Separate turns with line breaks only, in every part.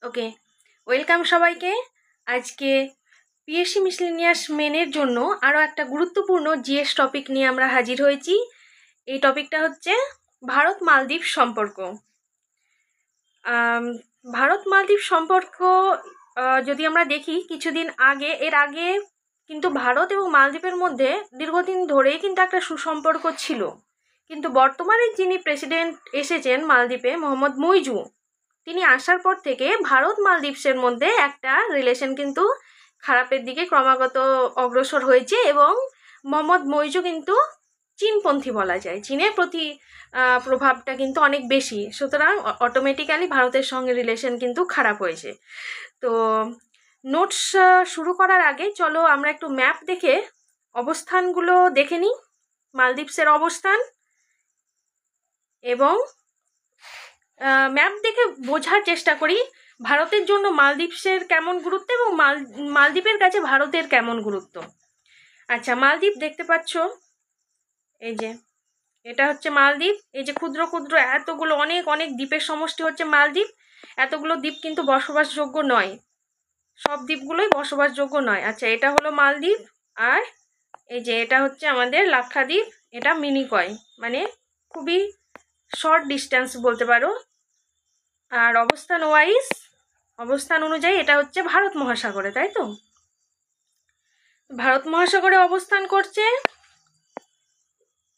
ওকে, welcome সবাইকে। আজকে PSC miscellaneous মেনের জন্য আরও একটা গুরুত্বপূর্ণ জিএস টপিক নিয়ে আমরা হাজির হয়েছি। এই টপিকটা হচ্ছে ভারত মালদ্বীপ সম্পর্ক। ভারত মালদ্বীপ সম্পর্ক যদি আমরা দেখি কিছুদিন আগে, এর আগে কিন্তু ভারত এবং মালদ্বীপের মধ্যে দীর্ঘদিন ধরেই কিন্তু একটা সুসম্পর্ক ছিল, কিন্তু বর্তমানে যিনি প্রেসিডেন্ট এসেছেন মালদ্বীপে, মোহাম্মদ মুইজু, তিনি আসার পর থেকে ভারত মালদ্বীপসের মধ্যে একটা রিলেশন কিন্তু খারাপের দিকে ক্রমাগত অগ্রসর হয়েছে এবং মোহাম্মদ মুইজু কিন্তু চীনপন্থী বলা যায়। চীনের প্রতি প্রভাবটা কিন্তু অনেক বেশি, সুতরাং অটোমেটিক্যালি ভারতের সঙ্গে রিলেশন কিন্তু খারাপ হয়েছে। তো নোটস শুরু করার আগে চলো আমরা একটু ম্যাপ দেখে অবস্থানগুলো দেখে নিই, মালদ্বীপসের অবস্থান, এবং ম্যাপ দেখে বোঝার চেষ্টা করি ভারতের জন্য মালদ্বীপসের কেমন গুরুত্ব এবং মালদ্বীপের কাছে ভারতের কেমন গুরুত্ব। আচ্ছা, মালদ্বীপ দেখতে পাচ্ছ, এই যে এটা হচ্ছে মালদ্বীপ। এই যে ক্ষুদ্র ক্ষুদ্র এতগুলো অনেক অনেক দ্বীপের সমষ্টি হচ্ছে মালদ্বীপ। এতগুলো দ্বীপ কিন্তু বসবাসযোগ্য নয়, সব দ্বীপগুলোই বসবাসযোগ্য নয়। আচ্ছা, এটা হলো মালদ্বীপ, আর এই যে এটা হচ্ছে আমাদের লাক্ষাদ্বীপ। এটা মিনিকয়, মানে খুবই শর্ট ডিস্টেন্স বলতে পারো। আর অবস্থান অনুযায়ী এটা হচ্ছে ভারত মহাসাগরে, তাই তো? ভারত মহাসাগরে অবস্থান করছে।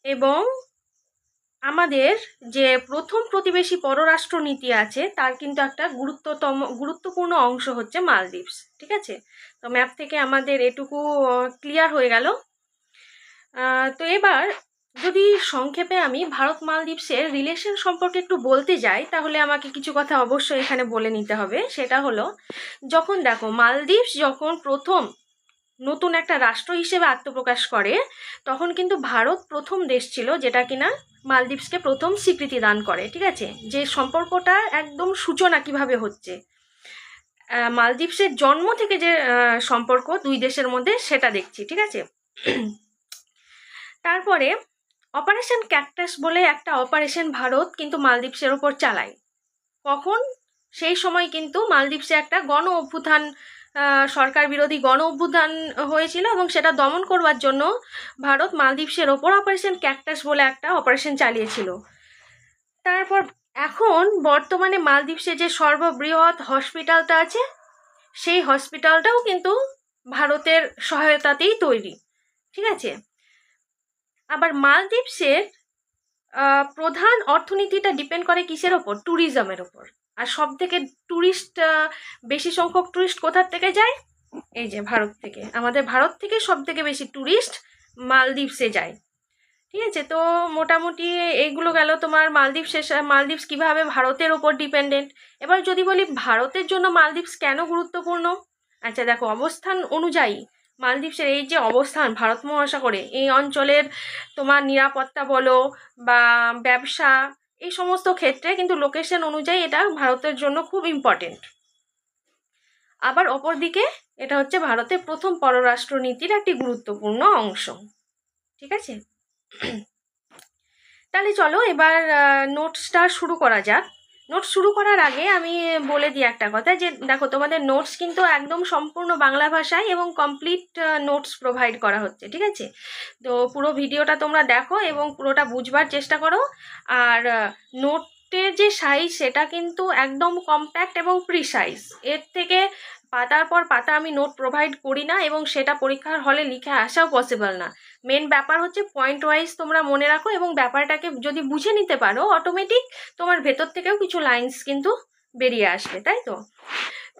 এবং আমাদের যে প্রথম প্রতিবেশী পররাষ্ট্র নীতি আছে তার কিন্তু একটা গুরুত্বপূর্ণ অংশ হচ্ছে মালদ্বীপস। ঠিক আছে, তো ম্যাপ থেকে আমাদের এটুকু ক্লিয়ার হয়ে গেল। তো এবার যদি সংক্ষেপে আমি ভারত মালদ্বীপসের রিলেশন সম্পর্কে একটু বলতে যাই, তাহলে আমাকে কিছু কথা অবশ্যই এখানে বলে নিতে হবে। সেটা হলো, যখন দেখো মালদ্বীপস যখন প্রথম নতুন একটা রাষ্ট্র হিসেবে আত্মপ্রকাশ করে, তখন কিন্তু ভারত প্রথম দেশ ছিল যেটা কিনা মালদ্বীপসকে প্রথম স্বীকৃতি দান করে। ঠিক আছে, যে সম্পর্কটা একদম সূচনা কিভাবে হচ্ছে, মালদ্বীপসের জন্ম থেকে যে সম্পর্ক দুই দেশের মধ্যে, সেটা দেখছি। ঠিক আছে, তারপরে অপারেশন ক্যাকটাস বলে একটা অপারেশন ভারত কিন্তু মালদ্বীপসের ওপর চালায়। কখন? সেই সময় কিন্তু মালদ্বীপসে একটা গণ অভ্যুত্থান, সরকার বিরোধী গণ অভ্যুত্থান হয়েছিল এবং সেটা দমন করবার জন্য ভারত মালদ্বীপসের ওপর অপারেশন ক্যাকটাস বলে একটা অপারেশন চালিয়েছিল। তারপর এখন বর্তমানে মালদ্বীপসে যে সর্ববৃহৎ হসপিটালটা আছে, সেই হসপিটালটাও কিন্তু ভারতের সহায়তাতেই তৈরি। ঠিক আছে, আবার মালদ্বীপসের প্রধান অর্থনীতিটা ডিপেন্ড করে কিসের ওপর? ট্যুরিজমের ওপর। আর সব থেকে বেশি সংখ্যক ট্যুরিস্ট কোথার থেকে যায়? এই যে ভারত থেকে। আমাদের ভারত থেকে সব থেকে বেশি ট্যুরিস্ট মালদ্বীপসে যায়। ঠিক আছে, তো মোটামুটি এইগুলো গেল তোমার মালদ্বীপস কিভাবে ভারতের ওপর ডিপেন্ডেন্ট। এবার যদি বলি ভারতের জন্য মালদ্বীপস কেন গুরুত্বপূর্ণ, আচ্ছা দেখো, অবস্থান অনুযায়ী মালদ্বীপসের এই যে অবস্থান ভারত মহাসাগরে, এই অঞ্চলের তোমার নিরাপত্তা বলো বা ব্যবসা, এই সমস্ত ক্ষেত্রে কিন্তু লোকেশন অনুযায়ী এটা ভারতের জন্য খুব ইম্পর্টেন্ট। আবার অপরদিকে এটা হচ্ছে ভারতের প্রথম পররাষ্ট্র নীতির একটি গুরুত্বপূর্ণ অংশ। ঠিক আছে, তাহলে চলো এবার নোটসটা শুরু করা যাক। নোটস শুরু করার আগে আমি বলে দিই একটা কথা, যে দেখো তোমাদের নোটস কিন্তু একদম সম্পূর্ণ বাংলা ভাষায় এবং কমপ্লিট নোটস প্রোভাইড করা হচ্ছে। ঠিক আছে, তো পুরো ভিডিওটা তোমরা দেখো এবং পুরোটা বুঝবার চেষ্টা করো। আর নোটের যে সাইজ সেটা কিন্তু একদম কম্প্যাক্ট এবং প্রিসাইজ। এর থেকে পাতার পর পাতা আমি নোট প্রোভাইড করি না এবং সেটা পরীক্ষার হলে লিখে আসাও পসিবল না। মেন ব্যাপার হচ্ছে পয়েন্ট ওয়াইজ তোমরা মনে রাখো এবং ব্যাপারটাকে যদি বুঝে নিতে পারো, অটোমেটিক তোমার ভেতর থেকেও কিছু লাইন্স কিন্তু বেরিয়ে আসবে, তাই তো?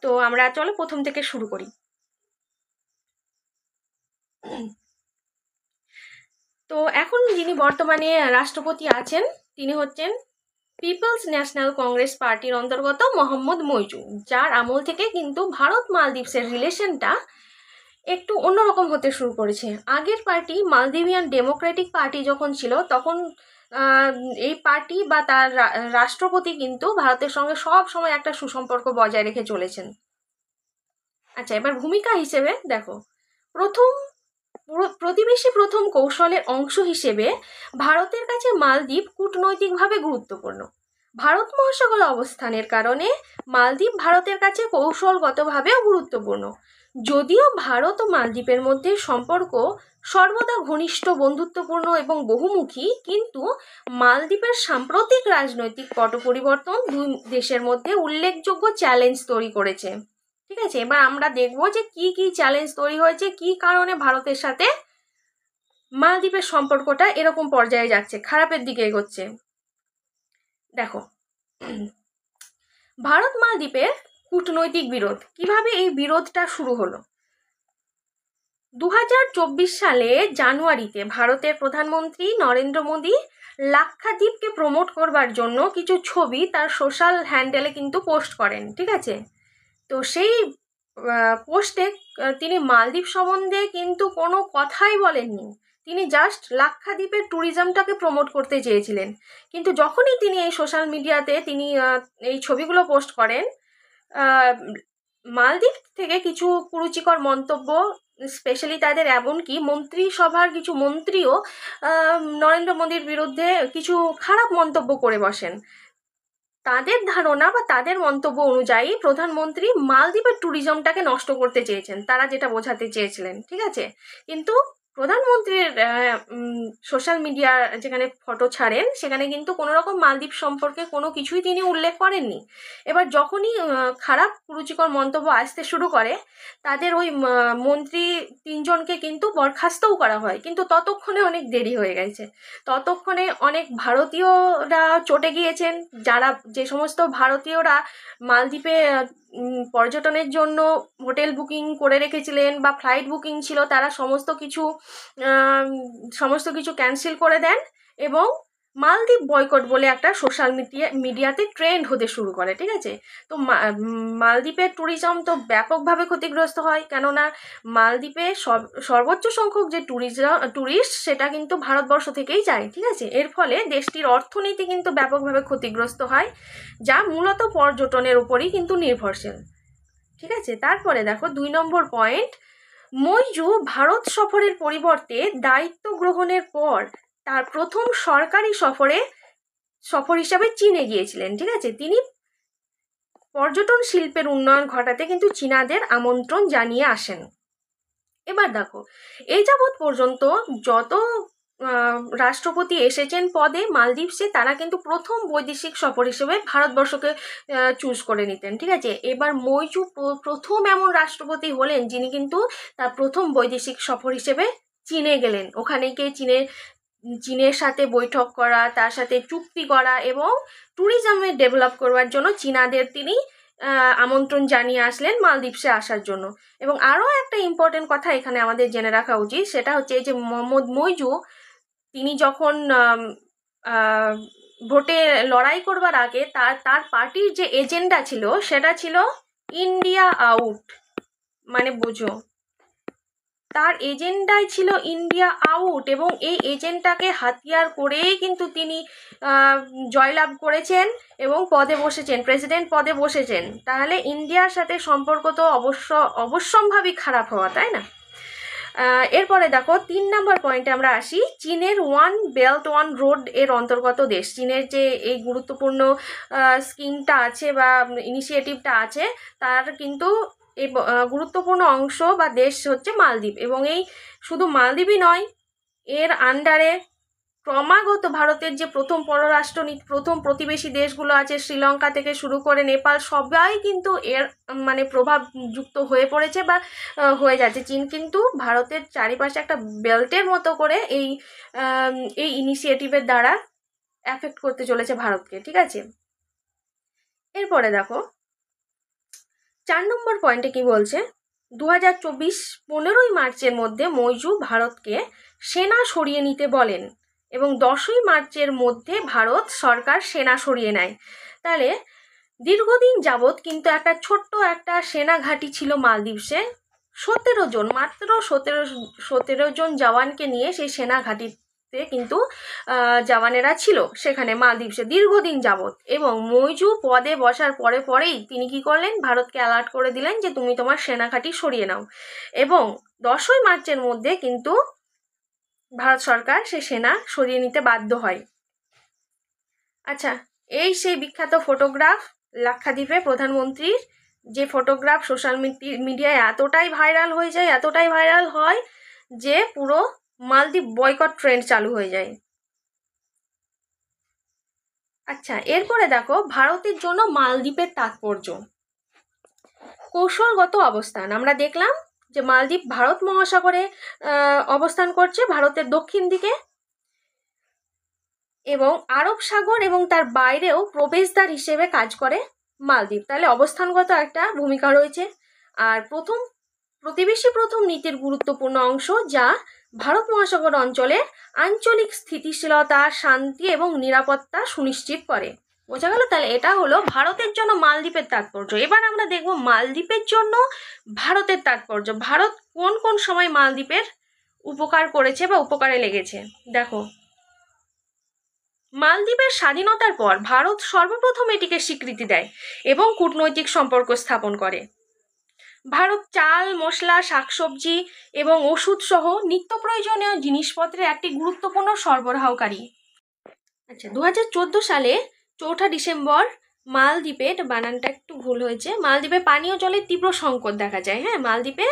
তো আমরা চলো প্রথম থেকে শুরু করি। তো এখন যিনি বর্তমানে রাষ্ট্রপতি আছেন তিনি হচ্ছেন পিপলস ন্যাশনাল কংগ্রেস পার্টির অন্তর্গত মোহাম্মদ মুইজু, যার আমল থেকে কিন্তু ভারত মালদ্বীপসের রিলেশনটা একটু অন্যরকম হতে শুরু করেছে। আগের পার্টি মালদ্বীপিয়ান ডেমোক্রেটিক পার্টি যখন ছিল, তখন এই পার্টি বা তার রাষ্ট্রপতি কিন্তু ভারতের সঙ্গে সব সময় একটা সুসম্পর্ক বজায় রেখে চলেছেন। আচ্ছা, এবার ভূমিকা হিসেবে দেখো, প্রতিবেশী প্রথম কৌশলের অংশ হিসেবে ভারতের কাছে মালদ্বীপ কূটনৈতিকভাবে গুরুত্বপূর্ণ। ভারত মহাসাগর অবস্থানের কারণে মালদ্বীপ ভারতের কাছে কৌশলগতভাবেও গুরুত্বপূর্ণ। যদিও ভারত ও মালদ্বীপের মধ্যে সম্পর্ক সর্বদা ঘনিষ্ঠ, বন্ধুত্বপূর্ণ এবং বহুমুখী, কিন্তু মালদ্বীপের সাম্প্রতিক রাজনৈতিক পট পরিবর্তন দুই দেশের মধ্যে উল্লেখযোগ্য চ্যালেঞ্জ তৈরি করেছে। ঠিক আছে, এবার আমরা দেখব যে কি কি চ্যালেঞ্জ তৈরি হয়েছে, কি কারণে ভারতের সাথে মালদ্বীপের সম্পর্কটা এরকম পর্যায়ে যাচ্ছে, খারাপের দিকে এগোচ্ছে। দেখো, ভারত মালদ্বীপের কূটনৈতিক বিরোধ, কিভাবে এই বিরোধটা শুরু হলো। 2024 সালে জানুয়ারিতে ভারতের প্রধানমন্ত্রী নরেন্দ্র মোদী লাক্ষাদ্বীপকে প্রমোট করবার জন্য কিছু ছবি তার সোশ্যাল হ্যান্ডেলে কিন্তু পোস্ট করেন। ঠিক আছে, তো সেই পোস্টে তিনি মালদ্বীপ সম্বন্ধে কিন্তু কোনো কথাই বলেননি, তিনি জাস্ট লাক্ষাদ্বীপের ট্যুরিজমটাকে প্রমোট করতে চেয়েছিলেন। কিন্তু যখনই তিনি এই সোশ্যাল মিডিয়াতে তিনি এই ছবিগুলো পোস্ট করেন, মালদ্বীপ থেকে কিছু কুরুচিকর মন্তব্য, স্পেশালি তাদের এমনকি মন্ত্রিসভার কিছু মন্ত্রীও নরেন্দ্র মোদীর বিরুদ্ধে কিছু খারাপ মন্তব্য করে বসেন। তাদের ধারণা বা তাদের মন্তব্য অনুযায়ী প্রধানমন্ত্রী মালদ্বীপের ট্যুরিজমটাকে নষ্ট করতে চেয়েছেন, তারা যেটা বোঝাতে চেয়েছিলেন। ঠিক আছে, কিন্তু প্রধানমন্ত্রীর সোশ্যাল মিডিয়া যেখানে ফটো ছাড়েন সেখানে কিন্তু কোনো রকম মালদ্বীপ সম্পর্কে কোনো কিছুই তিনি উল্লেখ করেননি। এবার যখনই খারাপ কুরুচিকর মন্তব্য আসতে শুরু করে, তাদের ওই মন্ত্রী 3 জনকে কিন্তু বরখাস্তও করা হয়, কিন্তু ততক্ষণে অনেক দেরি হয়ে গেছে। ততক্ষণে অনেক ভারতীয়রা চটে গিয়েছেন, যে সমস্ত ভারতীয়রা মালদ্বীপে পর্যটনের জন্য হোটেল বুকিং করে রেখেছিলেন বা ফ্লাইট বুকিং ছিল, তারা সমস্ত কিছু ক্যান্সেল করে দেন এবং মালদ্বীপ বয়কট বলে একটা সোশ্যাল মিডিয়াতে ট্রেন্ড হতে শুরু করে। ঠিক আছে, তো মালদ্বীপের ট্যুরিজম তো ব্যাপকভাবে ক্ষতিগ্রস্ত হয়, কেননা মালদ্বীপে সর্বোচ্চ সংখ্যক যে ট্যুরিস্ট সেটা কিন্তু ভারতবর্ষ থেকেই যায়। ঠিক আছে, এর ফলে দেশটির অর্থনীতি কিন্তু ব্যাপকভাবে ক্ষতিগ্রস্ত হয়, যা মূলত পর্যটনের উপরই কিন্তু নির্ভরশীল। ঠিক আছে, তারপরে দেখো 2 নম্বর পয়েন্ট, মৈজু ভারত সফরের পরিবর্তে দায়িত্ব গ্রহণের পর তার প্রথম সরকারি সফর হিসাবে চীনে গিয়েছিলেন। ঠিক আছে, তিনি পর্যটন শিল্পের উন্নয়ন ঘটাতে কিন্তু চীনাদের আমন্ত্রণ জানিয়ে আসেন। এবার দেখো, এই যাবৎ পর্যন্ত যত রাষ্ট্রপতি এসেছেন পদে মালদ্বীপসে, তারা কিন্তু প্রথম বৈদেশিক সফর হিসেবে ভারতবর্ষকে চুজ করে নিতেন। ঠিক আছে, এবার মৈজু প্রথম এমন রাষ্ট্রপতি হলেন যিনি কিন্তু তার প্রথম বৈদেশিক সফর হিসেবে চীনে গেলেন। ওখানে গিয়ে চীনের সাথে বৈঠক করা, তার সাথে চুক্তি করা এবং ট্যুরিজমে ডেভেলপ করবার জন্য চীনাদের তিনি আমন্ত্রণ জানিয়ে আসলেন মালদ্বীপসে আসার জন্য। এবং আরও একটা ইম্পর্টেন্ট কথা এখানে আমাদের জেনে রাখা উচিত, সেটা হচ্ছে যে মোহাম্মদ মৈজু তিনি যখন ভোটে লড়াই করবার আগে তার পার্টির যে এজেন্ডা ছিল সেটা ছিল ইন্ডিয়া আউট, মানে বোঝো, তার এজেন্ডাই ছিল ইন্ডিয়া আউট, এবং এই এজেন্ডাকে হাতিয়ার করেই কিন্তু তিনি জয়লাভ করেছেন এবং পদে বসেছেন, প্রেসিডেন্ট পদে বসেছেন। তাহলে ইন্ডিয়ার সাথে সম্পর্ক তো অবশ্যম্ভাবী খারাপ হওয়া, তাই না? এরপরে দেখো 3 নম্বর পয়েন্টে আমরা আসি, চীনের 1 বেল্ট 1 রোড এর অন্তর্গত দেশ। চীনের যে এই গুরুত্বপূর্ণ স্কিমটা আছে বা ইনিশিয়েটিভটা আছে, তার কিন্তু এই গুরুত্বপূর্ণ অংশ বা দেশ হচ্ছে মালদ্বীপ। এবং এই শুধু মালদ্বীপই নয়, এর আন্ডারে ক্রমাগত ভারতের যে প্রথম প্রতিবেশী দেশগুলো আছে, শ্রীলঙ্কা থেকে শুরু করে নেপাল, সবাই কিন্তু এর মানে প্রভাবযুক্ত হয়ে পড়েছে বা হয়ে যাচ্ছে। চীন কিন্তু ভারতের চারিপাশে একটা বেল্টের মতো করে এই ইনিশিয়েটিভের দ্বারা এফেক্ট করতে চলেছে ভারতকে। ঠিক আছে, এরপরে দেখো 4 নম্বর পয়েন্টে কি বলছে, 2024 15ই মার্চের মধ্যে মৈজু ভারতকে সেনা সরিয়ে নিতে বলেন এবং 10ই মার্চের মধ্যে ভারত সরকার সেনা সরিয়ে নেয়। তাহলে দীর্ঘদিন যাবৎ কিন্তু একটা ছোট্ট একটা সেনা ঘাঁটি ছিল মালদ্বীপসে, 17 জন, মাত্র 17 জন জওয়ানকে নিয়ে সেই সেনা ঘাঁটিতে কিন্তু জওয়ানেরা ছিল সেখানে মালদ্বীপসে দীর্ঘদিন যাবৎ। এবং মৈজু পদে বসার পরেই তিনি কি করলেন, ভারতকে অ্যালার্ট করে দিলেন যে তুমি তোমার সেনা ঘাঁটি সরিয়ে নাও, এবং 10ই মার্চের মধ্যে কিন্তু ভারত সরকার সে সেনা সরিয়ে নিতে বাধ্য হয়। আচ্ছা, এই সেই বিখ্যাত ফটোগ্রাফ লাক্ষাদ্বীপে প্রধানমন্ত্রীর, যে ফটোগ্রাফ সোশ্যাল মিডিয়ায় এতটাই ভাইরাল হয়ে যায়, এতটাই ভাইরাল হয় যে পুরো মালদ্বীপ বয়কট ট্রেন্ড চালু হয়ে যায়। আচ্ছা, এরপরে দেখো ভারতের জন্য মালদ্বীপের তাৎপর্য। কৌশলগত অবস্থান, আমরা দেখলাম যে মালদ্বীপ ভারত মহাসাগরে অবস্থান করছে, ভারতের দক্ষিণ দিকে, এবং আরব সাগর এবং তার বাইরেও প্রবেশদ্বার হিসেবে কাজ করে মালদ্বীপ। তাহলে অবস্থানগত একটা ভূমিকা রয়েছে। আর প্রতিবেশী প্রথম নীতির গুরুত্বপূর্ণ অংশ, যা ভারত মহাসাগর অঞ্চলের আঞ্চলিক স্থিতিশীলতা, শান্তি এবং নিরাপত্তা সুনিশ্চিত করে। বোঝা গেল? তাহলে এটা হলো ভারতের জন্য মালদ্বীপের তাৎপর্য। এবার আমরা দেখব মালদ্বীপের জন্য ভারতের তাৎপর্য। ভারত কোন কোন সময় মালদ্বীপের উপকার করেছে বা উপকারে লেগেছে। দেখো, মালদ্বীপের স্বাধীনতার পর ভারত সর্বপ্রথম এটিকে স্বীকৃতি দেয় এবং কূটনৈতিক সম্পর্ক স্থাপন করে। ভারত চাল, মশলা, শাকসবজি এবং ওষুধ সহ নিত্য প্রয়োজনীয় জিনিসপত্রের একটি গুরুত্বপূর্ণ সরবরাহকারী। আচ্ছা, 2014 সালে 4 ডিসেম্বর মালদ্বীপে, বানানটা একটু ভুল হয়েছে, মালদ্বীপে পানীয় জলের তীব্র সংকট দেখা যায়। হ্যাঁ, মালদ্বীপে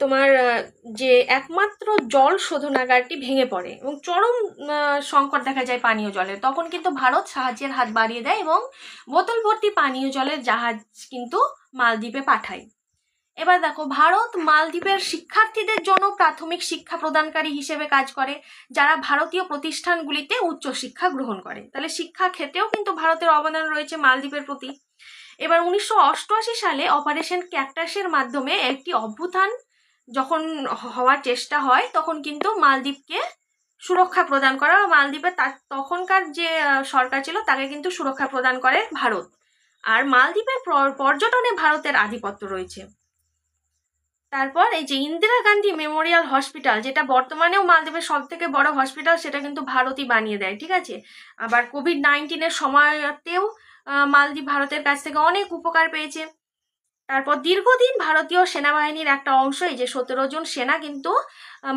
তোমার যে একমাত্র জল শোধনাগারটি ভেঙে পড়ে এবং চরম সংকট দেখা যায় পানীয় জলের। তখন কিন্তু ভারত সাহায্যের হাত বাড়িয়ে দেয় এবং বোতল ভর্তি পানীয় জলের জাহাজ কিন্তু মালদ্বীপে পাঠায়। এবার দেখো, ভারত মালদ্বীপের শিক্ষার্থীদের জন্য প্রাথমিক শিক্ষা প্রদানকারী হিসেবে কাজ করে, যারা ভারতীয় প্রতিষ্ঠানগুলিতে উচ্চশিক্ষা গ্রহণ করে। তাহলে শিক্ষা ক্ষেত্রেও কিন্তু ভারতের অবদান রয়েছে মালদ্বীপের প্রতি। এবার 1988 সালে অপারেশন ক্যাকটাসের মাধ্যমে একটি অভ্যুত্থান যখন হওয়ার চেষ্টা হয়, তখন কিন্তু মালদ্বীপকে সুরক্ষা প্রদান করা, মালদ্বীপে তখনকার যে সরকার ছিল তাকে কিন্তু সুরক্ষা প্রদান করে ভারত। আর মালদ্বীপের পর্যটনে ভারতের আধিপত্য রয়েছে। তারপর এই যে ইন্দিরা গান্ধী মেমোরিয়াল হসপিটাল, যেটা বর্তমানেও মালদ্বীপের সব থেকে বড় হসপিটাল, সেটা কিন্তু ভারতই বানিয়ে দেয়। ঠিক আছে। আবার কোভিড-19 সময়তেও মালদ্বীপ ভারতের কাছ থেকে অনেক উপকার পেয়েছে। তারপর দীর্ঘদিন ভারতীয় সেনাবাহিনীর একটা অংশ, এই যে 17 জন সেনা কিন্তু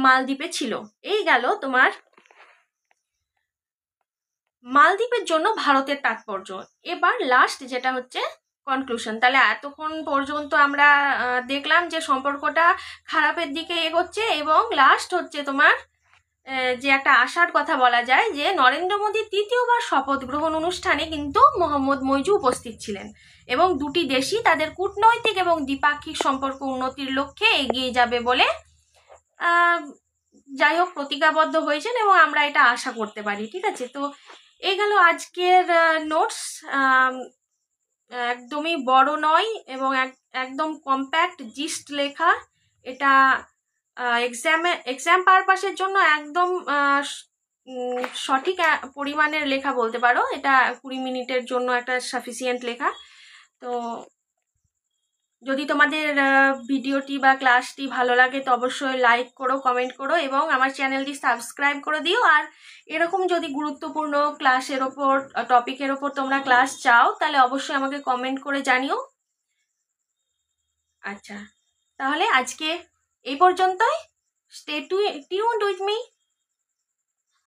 মালদ্বীপে ছিল। এই গেল তোমার মালদ্বীপের জন্য ভারতের তাৎপর্য। এবার লাস্ট যেটা হচ্ছে কনক্লুশন। তাহলে এতক্ষণ পর্যন্ত আমরা দেখলাম যে সম্পর্কটা খারাপের দিকে এগোচ্ছে, এবং লাস্ট হচ্ছে তোমার যে একটা আশার কথা বলা যায়, যে নরেন্দ্র মোদীর তৃতীয়বার শপথ গ্রহণ অনুষ্ঠানে কিন্তু মোহাম্মদ মইজু উপস্থিত ছিলেন, এবং দুটি দেশই তাদের কূটনৈতিক এবং দ্বিপাক্ষিক সম্পর্ক উন্নতির লক্ষ্যে এগিয়ে যাবে বলে যাই হোক প্রতিজ্ঞাবদ্ধ হয়েছেন, এবং আমরা এটা আশা করতে পারি। ঠিক আছে। তো এই গেল আজকের নোটস। একদমই বড় নয় এবং একদম কম্প্যাক্ট জিস্ট লেখা। এটা এক্সাম পারপাসের জন্য একদম সঠিক পরিমাণের লেখা বলতে পারো। এটা 20 মিনিটের জন্য একটা সাফিসিয়েন্ট লেখা। তো যদি তোমাদের ভিডিওটি বা ক্লাসটি ভালো লাগে তো অবশ্যই লাইক করো, কমেন্ট করো, এবং আমার চ্যানেলটি সাবস্ক্রাইব করে দিও। আর এরকম যদি গুরুত্বপূর্ণ ক্লাসের ওপর, টপিকের ওপর তোমরা ক্লাস চাও, তাহলে অবশ্যই আমাকে কমেন্ট করে জানিও। আচ্ছা, তাহলে আজকে এই পর্যন্তই। Stay tuned with me.